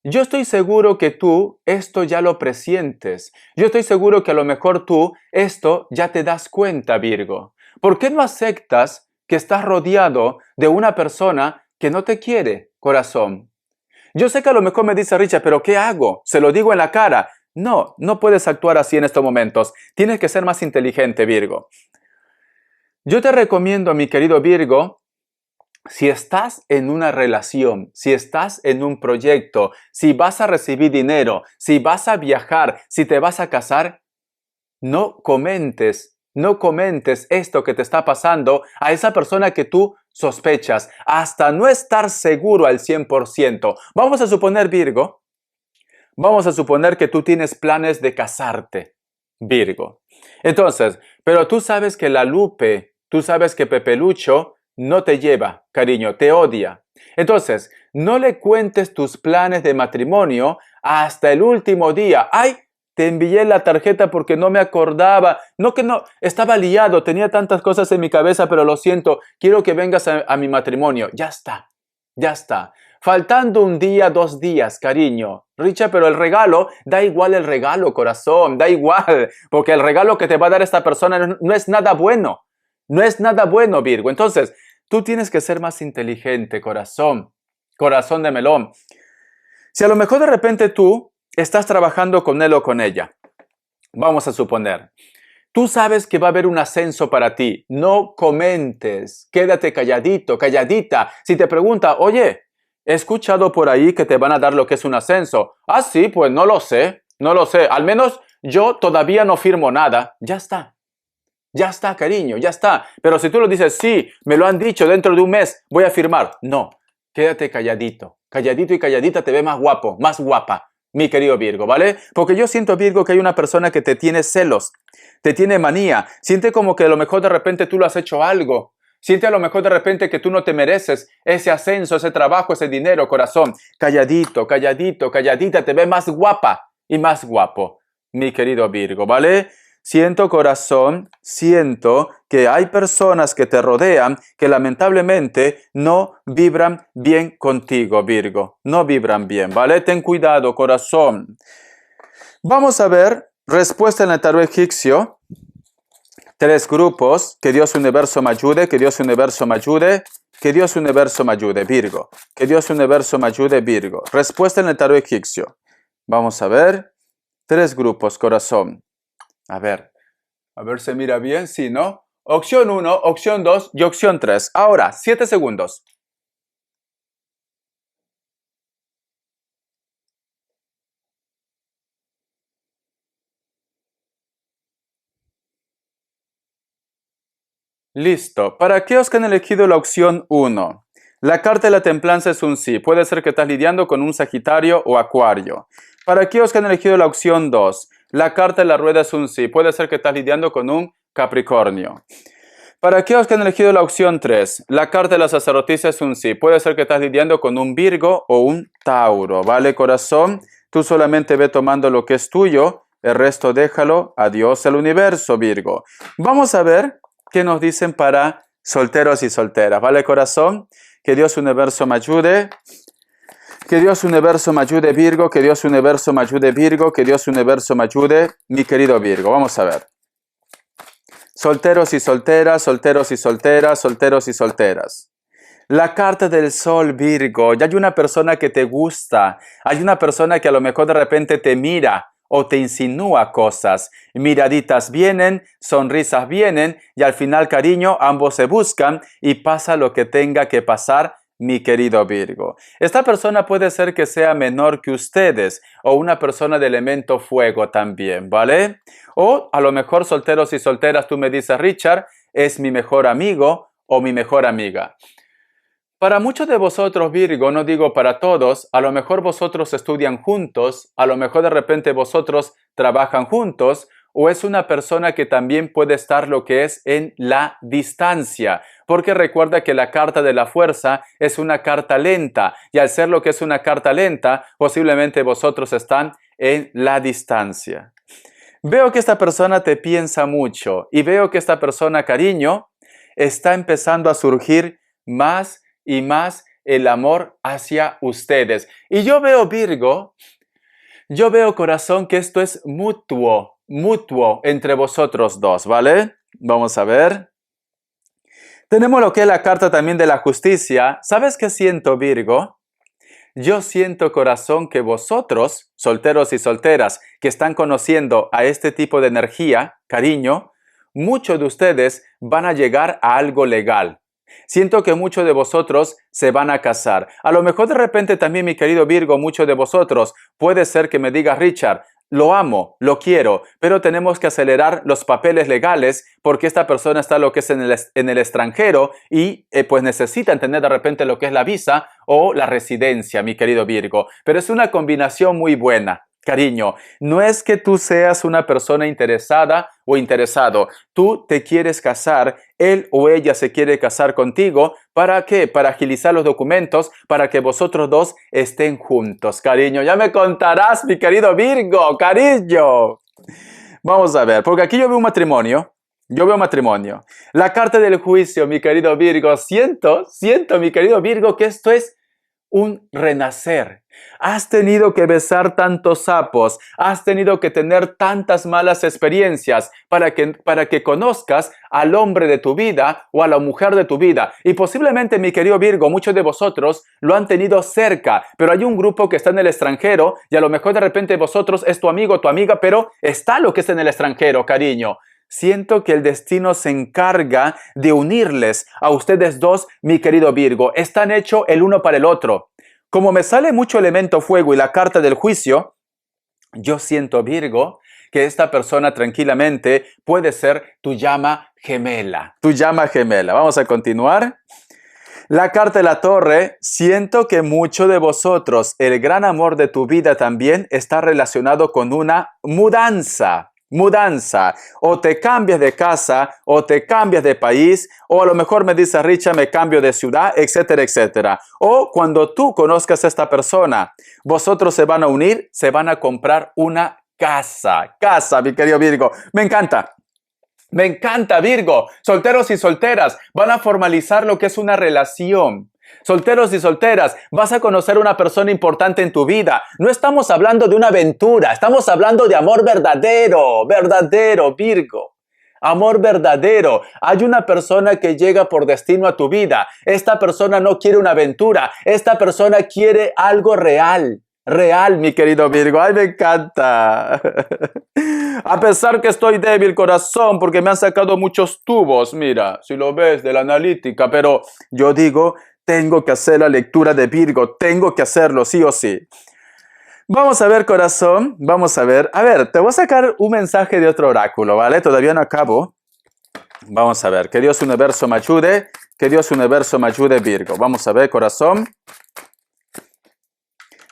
yo estoy seguro que tú esto ya lo presientes. Yo estoy seguro que a lo mejor tú esto ya te das cuenta, Virgo. ¿Por qué no aceptas que estás rodeado de una persona que no te quiere, corazón? Yo sé que a lo mejor me dice Richard, pero ¿qué hago? Se lo digo en la cara. No, no puedes actuar así en estos momentos. Tienes que ser más inteligente, Virgo. Yo te recomiendo, mi querido Virgo, si estás en una relación, si estás en un proyecto, si vas a recibir dinero, si vas a viajar, si te vas a casar, no comentes esto que te está pasando a esa persona que tú sospechas, hasta no estar seguro al 100%. Vamos a suponer, Virgo, vamos a suponer que tú tienes planes de casarte, Virgo. Entonces, pero tú sabes que la Lupe, tú sabes que Pepe Lucho no te lleva, cariño, te odia. Entonces, no le cuentes tus planes de matrimonio hasta el último día. ¡Ay! Te envié la tarjeta porque no me acordaba. No que no, estaba liado, tenía tantas cosas en mi cabeza, pero lo siento, quiero que vengas a mi matrimonio. Ya está, ya está. Faltando un día, 2 días, cariño. Richard, pero el regalo, da igual el regalo, corazón, da igual, porque el regalo que te va a dar esta persona no es nada bueno. No es nada bueno, Virgo. Entonces, tú tienes que ser más inteligente, corazón. Corazón de melón. Si a lo mejor de repente tú estás trabajando con él o con ella, vamos a suponer, tú sabes que va a haber un ascenso para ti. No comentes. Quédate calladito, calladita. Si te pregunta, oye, he escuchado por ahí que te van a dar lo que es un ascenso. Ah, sí, pues no lo sé. No lo sé. Al menos yo todavía no firmo nada. Ya está. Ya está, cariño, ya está. Pero si tú lo dices, sí, me lo han dicho, dentro de un mes voy a firmar. No, quédate calladito. Calladito y calladita te ve más guapo, más guapa, mi querido Virgo, ¿vale? Porque yo siento, Virgo, que hay una persona que te tiene celos, te tiene manía. Siente como que a lo mejor de repente tú lo has hecho algo. Siente a lo mejor de repente que tú no te mereces ese ascenso, ese trabajo, ese dinero, corazón. Calladito, calladito, calladita, te ve más guapa y más guapo, mi querido Virgo, ¿vale? Siento, corazón, siento que hay personas que te rodean que lamentablemente no vibran bien contigo, Virgo. No vibran bien, ¿vale? Ten cuidado, corazón. Vamos a ver respuesta en el tarot egipcio. 3 grupos. Que Dios universo me ayude, que Dios universo me ayude, que Dios universo me ayude, Virgo. Que Dios universo me ayude, Virgo. Respuesta en el tarot egipcio. Vamos a ver. 3 grupos, corazón. A ver se mira bien, sí, ¿no? Opción 1, opción 2 y opción 3. Ahora, 7 segundos. Listo. Para aquellos que han elegido la opción 1, la carta de la templanza es un sí. Puede ser que estás lidiando con un Sagitario o Acuario. Para aquellos que han elegido la opción 2, la carta de la rueda es un sí. Puede ser que estás lidiando con un Capricornio. Para aquellos que han elegido la opción 3, la carta de la sacerdotisa es un sí. Puede ser que estás lidiando con un Virgo o un Tauro. ¿Vale, corazón? Tú solamente ve tomando lo que es tuyo. El resto déjalo a Dios, al universo, Virgo. Vamos a ver qué nos dicen para solteros y solteras. ¿Vale, corazón? Que Dios universo me ayude. Que Dios universo me ayude, Virgo. Que Dios universo me ayude, Virgo. Que Dios universo me ayude, mi querido Virgo. Vamos a ver. Solteros y solteras, solteros y solteras, solteros y solteras. La carta del sol, Virgo. Ya hay una persona que te gusta. Hay una persona que a lo mejor de repente te mira o te insinúa cosas. Miraditas vienen, sonrisas vienen y al final, cariño, ambos se buscan y pasa lo que tenga que pasar, mi querido Virgo. Esta persona puede ser que sea menor que ustedes o una persona de elemento fuego también, ¿vale? O a lo mejor solteros y solteras, tú me dices, Richard, es mi mejor amigo o mi mejor amiga. Para muchos de vosotros, Virgo, no digo para todos, a lo mejor vosotros estudian juntos, a lo mejor de repente vosotros trabajan juntos, o es una persona que también puede estar lo que es en la distancia, porque recuerda que la carta de la fuerza es una carta lenta, y al ser lo que es una carta lenta, posiblemente vosotros están en la distancia. Veo que esta persona te piensa mucho, y veo que esta persona, cariño, está empezando a surgir más y más el amor hacia ustedes. Y yo veo, Virgo, yo veo, corazón, que esto es mutuo entre vosotros dos, ¿vale? Vamos a ver. Tenemos lo que es la carta también de la justicia. ¿Sabes qué siento, Virgo? Yo siento, corazón, que vosotros, solteros y solteras, que están conociendo a este tipo de energía, cariño, muchos de ustedes van a llegar a algo legal. Siento que muchos de vosotros se van a casar. A lo mejor de repente también, mi querido Virgo, muchos de vosotros, puede ser que me digas, Richard, lo amo, lo quiero, pero tenemos que acelerar los papeles legales porque esta persona está lo que es en el extranjero y pues necesitan tener de repente lo que es la visa o la residencia, mi querido Virgo. Pero es una combinación muy buena. Cariño, no es que tú seas una persona interesada o interesado. Tú te quieres casar, él o ella se quiere casar contigo. ¿Para qué? Para agilizar los documentos, para que vosotros dos estén juntos. Cariño, ya me contarás, mi querido Virgo, cariño. Vamos a ver, porque aquí yo veo un matrimonio. Yo veo matrimonio. La carta del juicio, mi querido Virgo. Siento, mi querido Virgo, que esto es un renacer. Has tenido que besar tantos sapos, has tenido que tener tantas malas experiencias para que conozcas al hombre de tu vida o a la mujer de tu vida. Y posiblemente, mi querido Virgo, muchos de vosotros lo han tenido cerca, pero hay un grupo que está en el extranjero y a lo mejor de repente vosotros es tu amigo o tu amiga, pero está lo que es en el extranjero, cariño. Siento que el destino se encarga de unirles a ustedes dos, mi querido Virgo. Están hechos el uno para el otro. Como me sale mucho elemento fuego y la carta del juicio, yo siento, Virgo, que esta persona tranquilamente puede ser tu llama gemela. Tu llama gemela. Vamos a continuar. La carta de la torre, siento que muchos de vosotros, el gran amor de tu vida también está relacionado con una mudanza. Mudanza, o te cambias de casa, o te cambias de país, o a lo mejor me dice Richard, me cambio de ciudad, etcétera, etcétera. O cuando tú conozcas a esta persona, vosotros se van a unir, se van a comprar una casa. Casa, mi querido Virgo. Me encanta. Me encanta, Virgo. Solteros y solteras van a formalizar lo que es una relación. Solteros y solteras, vas a conocer una persona importante en tu vida. No estamos hablando de una aventura, estamos hablando de amor verdadero, verdadero, Virgo. Amor verdadero. Hay una persona que llega por destino a tu vida. Esta persona no quiere una aventura, esta persona quiere algo real. Real, mi querido Virgo. ¡Ay, me encanta! A pesar que estoy débil, corazón, porque me han sacado muchos tubos, mira, si lo ves, de la analítica, pero yo digo, tengo que hacer la lectura de Virgo, tengo que hacerlo, sí o sí. Vamos a ver, corazón, vamos a ver. A ver, te voy a sacar un mensaje de otro oráculo, ¿vale? Todavía no acabo. Vamos a ver, que Dios universo me ayude, que Dios universo me ayude, Virgo. Vamos a ver, corazón.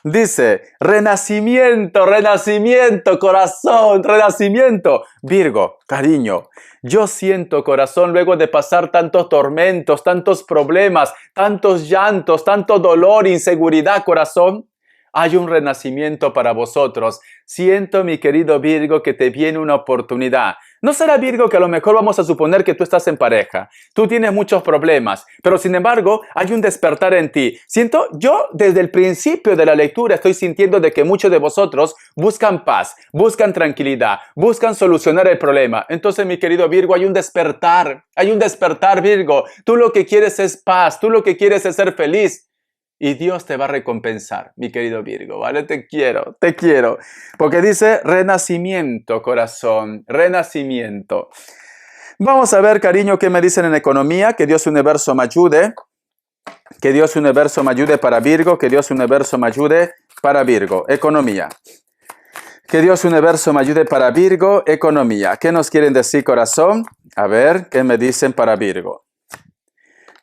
Dice, renacimiento, renacimiento, corazón, renacimiento. Virgo, cariño, yo siento, corazón, luego de pasar tantos tormentos, tantos problemas, tantos llantos, tanto dolor, inseguridad, corazón, hay un renacimiento para vosotros. Siento, mi querido Virgo, que te viene una oportunidad. No será, Virgo, que a lo mejor vamos a suponer que tú estás en pareja. Tú tienes muchos problemas, pero sin embargo hay un despertar en ti. Siento, yo desde el principio de la lectura estoy sintiendo de que muchos de vosotros buscan paz, buscan tranquilidad, buscan solucionar el problema. Entonces, mi querido Virgo, hay un despertar, Virgo. Tú lo que quieres es paz, tú lo que quieres es ser feliz. Y Dios te va a recompensar, mi querido Virgo, ¿vale? Te quiero. Porque dice renacimiento, corazón, renacimiento. Vamos a ver, cariño, qué me dicen en economía. Que Dios universo me ayude. Que Dios universo me ayude para Virgo. Que Dios universo me ayude para Virgo. Economía. Que Dios universo me ayude para Virgo. Economía. ¿Qué nos quieren decir, corazón? A ver, ¿qué me dicen para Virgo?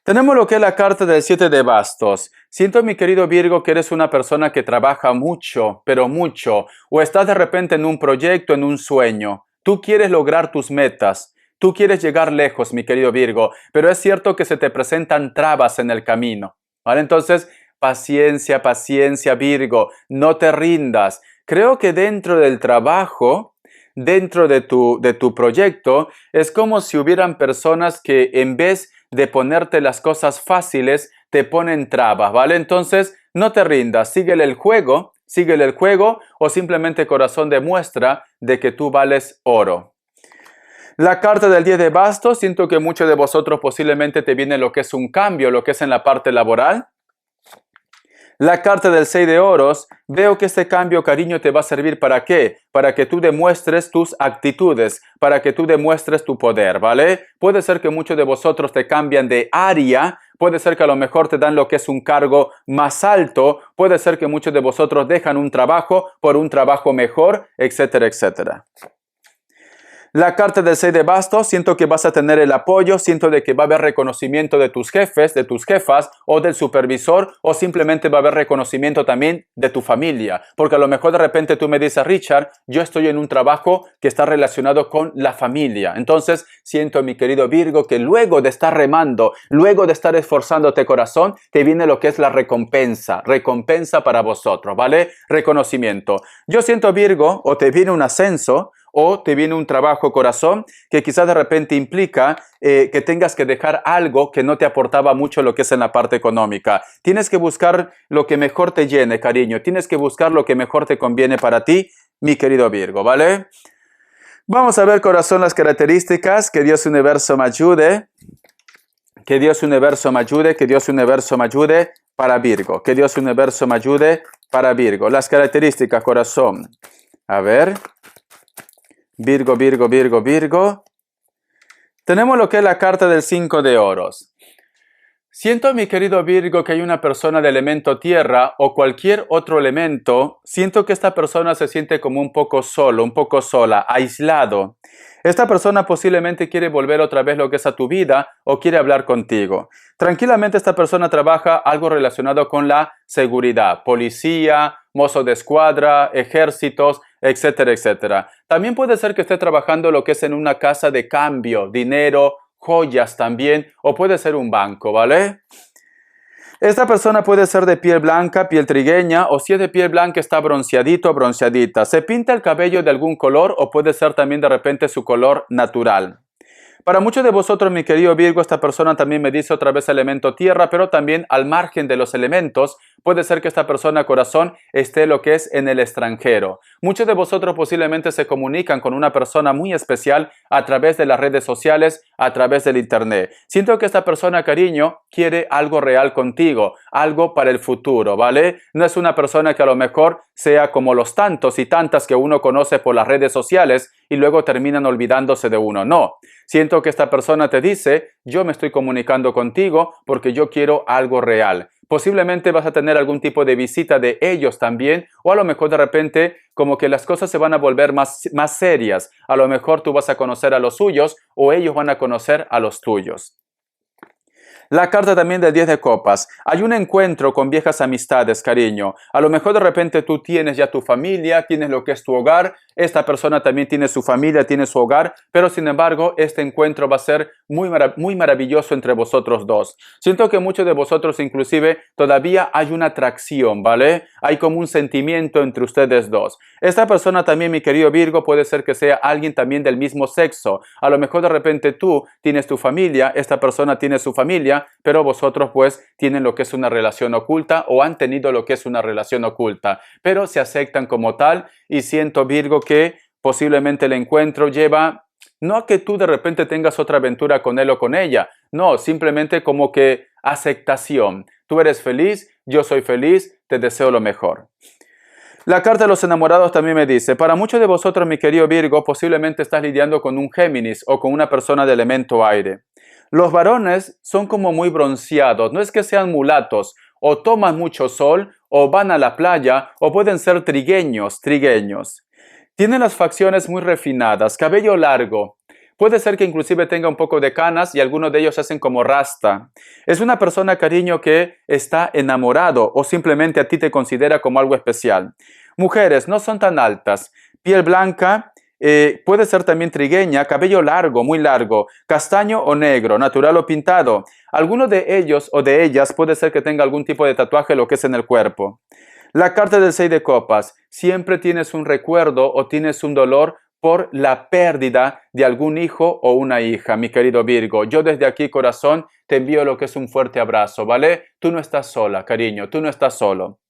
Tenemos lo que es la carta del 7 de bastos. Siento, mi querido Virgo, que eres una persona que trabaja mucho, pero mucho, o estás de repente en un proyecto, en un sueño. Tú quieres lograr tus metas, tú quieres llegar lejos, mi querido Virgo, pero es cierto que se te presentan trabas en el camino, ¿vale? Entonces, paciencia, paciencia, Virgo, no te rindas. Creo que dentro del trabajo, dentro de tu proyecto, es como si hubieran personas que en vez de ponerte las cosas fáciles, te ponen trabas, ¿vale? Entonces, no te rindas, síguele el juego, o simplemente, corazón, demuestra de que tú vales oro. La carta del 10 de bastos, siento que muchos de vosotros posiblemente te viene lo que es un cambio, lo que es en la parte laboral. La carta del 6 de oros, veo que este cambio, cariño, te va a servir ¿para qué? Para que tú demuestres tus actitudes, para que tú demuestres tu poder, ¿vale? Puede ser que muchos de vosotros te cambian de área, puede ser que a lo mejor te dan lo que es un cargo más alto, puede ser que muchos de vosotros dejan un trabajo por un trabajo mejor, etcétera, etcétera. La carta del 6 de bastos, siento que vas a tener el apoyo, siento de que va a haber reconocimiento de tus jefes, de tus jefas o del supervisor, o simplemente va a haber reconocimiento también de tu familia. Porque a lo mejor de repente tú me dices, Richard, yo estoy en un trabajo que está relacionado con la familia. Entonces siento, mi querido Virgo, que luego de estar remando, luego de estar esforzándote, corazón, te viene lo que es la recompensa para vosotros, ¿vale? Reconocimiento. Yo siento, Virgo, o te viene un ascenso, o te viene un trabajo, corazón, que quizás de repente implica que tengas que dejar algo que no te aportaba mucho lo que es en la parte económica. Tienes que buscar lo que mejor te llene, cariño. Tienes que buscar lo que mejor te conviene para ti, mi querido Virgo, ¿vale? Vamos a ver, corazón, las características. Que Dios universo me ayude. Que Dios universo me ayude. Que Dios universo me ayude para Virgo. Que Dios universo me ayude para Virgo. Las características, corazón. A ver. Virgo, Virgo, Virgo, Virgo. Tenemos lo que es la carta del 5 de oros. Siento, mi querido Virgo, que hay una persona de elemento tierra o cualquier otro elemento. Siento que esta persona se siente como un poco solo, un poco sola, aislado. Esta persona posiblemente quiere volver otra vez lo que es a tu vida o quiere hablar contigo. Tranquilamente esta persona trabaja algo relacionado con la seguridad, policía, mozo de escuadra, ejércitos, etcétera, etcétera. También puede ser que esté trabajando lo que es en una casa de cambio, dinero, joyas también, o puede ser un banco, ¿vale? Esta persona puede ser de piel blanca, piel trigueña, o si es de piel blanca está bronceadito o bronceadita. Se pinta el cabello de algún color o puede ser también de repente su color natural. Para muchos de vosotros, mi querido Virgo, esta persona también me dice otra vez elemento tierra, pero también al margen de los elementos, puede ser que esta persona, corazón, esté lo que es en el extranjero. Muchos de vosotros posiblemente se comunican con una persona muy especial a través de las redes sociales, a través del internet. Siento que esta persona, cariño, quiere algo real contigo, algo para el futuro, ¿vale? No es una persona que a lo mejor sea como los tantos y tantas que uno conoce por las redes sociales y luego terminan olvidándose de uno. No. Siento que esta persona te dice, yo me estoy comunicando contigo porque yo quiero algo real. Posiblemente vas a tener algún tipo de visita de ellos también, o a lo mejor de repente como que las cosas se van a volver más serias. A lo mejor tú vas a conocer a los suyos o ellos van a conocer a los tuyos. La carta también del 10 de copas. Hay un encuentro con viejas amistades, cariño. A lo mejor de repente tú tienes ya tu familia, tienes lo que es tu hogar. Esta persona también tiene su familia, tiene su hogar. Pero sin embargo, este encuentro va a ser muy maravilloso entre vosotros dos. Siento que muchos de vosotros inclusive todavía hay una atracción, ¿vale? Hay como un sentimiento entre ustedes dos. Esta persona también, mi querido Virgo, puede ser que sea alguien también del mismo sexo. A lo mejor de repente tú tienes tu familia, esta persona tiene su familia, pero vosotros pues tienen lo que es una relación oculta o han tenido lo que es una relación oculta, pero se aceptan como tal y siento, Virgo, que posiblemente el encuentro lleva no a que tú de repente tengas otra aventura con él o con ella, no, simplemente como que aceptación. Tú eres feliz, yo soy feliz, te deseo lo mejor. La carta de los enamorados también me dice, para muchos de vosotros, mi querido Virgo, posiblemente estás lidiando con un Géminis o con una persona de elemento aire. Los varones son como muy bronceados, no es que sean mulatos, o toman mucho sol, o van a la playa, o pueden ser trigueños. Tienen las facciones muy refinadas, cabello largo. Puede ser que inclusive tenga un poco de canas y algunos de ellos hacen como rasta. Es una persona, cariño, que está enamorado o simplemente a ti te considera como algo especial. Mujeres no son tan altas, piel blanca, puede ser también trigueña, cabello largo, muy largo, castaño o negro, natural o pintado. Alguno de ellos o de ellas puede ser que tenga algún tipo de tatuaje, lo que es en el cuerpo. La carta del 6 de copas. Siempre tienes un recuerdo o tienes un dolor por la pérdida de algún hijo o una hija, mi querido Virgo. Yo desde aquí, corazón, te envío lo que es un fuerte abrazo, ¿vale? Tú no estás sola, cariño, tú no estás solo.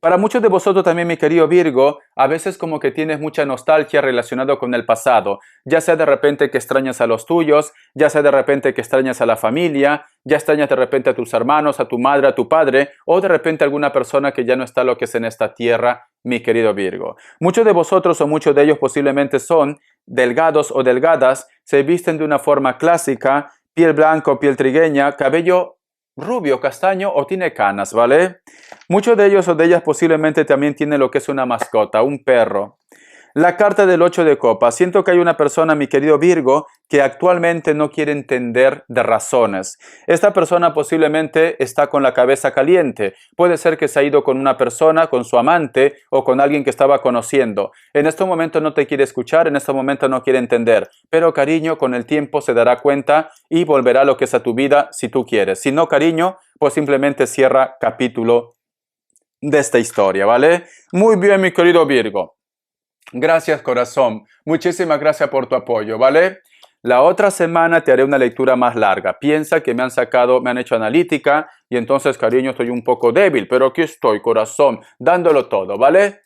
Para muchos de vosotros también, mi querido Virgo, a veces como que tienes mucha nostalgia relacionada con el pasado, ya sea de repente que extrañas a los tuyos, ya sea de repente que extrañas a la familia, ya extrañas de repente a tus hermanos, a tu madre, a tu padre, o de repente alguna persona que ya no está lo que es en esta tierra, mi querido Virgo. Muchos de vosotros o muchos de ellos posiblemente son delgados o delgadas, se visten de una forma clásica, piel blanca o piel trigueña, cabello rubio, castaño o tiene canas, ¿vale? Muchos de ellos o de ellas posiblemente también tienen lo que es una mascota, un perro. La carta del 8 de copas. Siento que hay una persona, mi querido Virgo, que actualmente no quiere entender de razones. Esta persona posiblemente está con la cabeza caliente. Puede ser que se ha ido con una persona, con su amante o con alguien que estaba conociendo. En este momento no te quiere escuchar, en este momento no quiere entender. Pero cariño, con el tiempo se dará cuenta y volverá lo que es a tu vida si tú quieres. Si no, cariño, pues simplemente cierra capítulo de esta historia, ¿vale? Muy bien, mi querido Virgo. Gracias, corazón. Muchísimas gracias por tu apoyo, ¿vale? La otra semana te haré una lectura más larga. Piensa que me han hecho analítica y entonces, cariño, estoy un poco débil, pero aquí estoy, corazón, dándolo todo, ¿vale?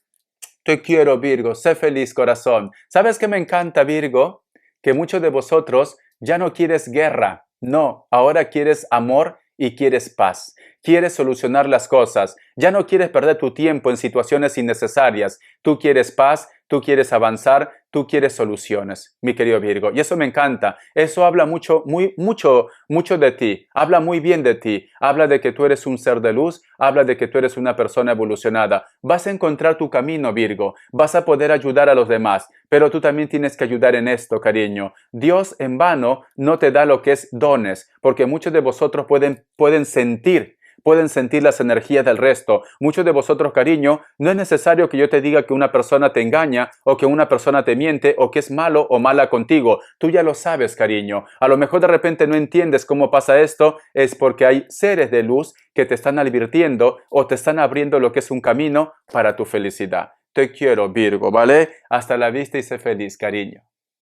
Te quiero, Virgo. Sé feliz, corazón. ¿Sabes qué me encanta, Virgo? Que muchos de vosotros ya no quieres guerra. No, ahora quieres amor y quieres paz. Quieres solucionar las cosas. Ya no quieres perder tu tiempo en situaciones innecesarias. Tú quieres paz, tú quieres avanzar, tú quieres soluciones, mi querido Virgo. Y eso me encanta. Eso habla mucho de ti. Habla muy bien de ti. Habla de que tú eres un ser de luz. Habla de que tú eres una persona evolucionada. Vas a encontrar tu camino, Virgo. Vas a poder ayudar a los demás. Pero tú también tienes que ayudar en esto, cariño. Dios en vano no te da lo que es dones, porque muchos de vosotros pueden sentir las energías del resto. Muchos de vosotros, cariño, no es necesario que yo te diga que una persona te engaña o que una persona te miente o que es malo o mala contigo. Tú ya lo sabes, cariño. A lo mejor de repente no entiendes cómo pasa esto, es porque hay seres de luz que te están advirtiendo o te están abriendo lo que es un camino para tu felicidad. Te quiero, Virgo, ¿vale? Hasta la vista y sé feliz, cariño.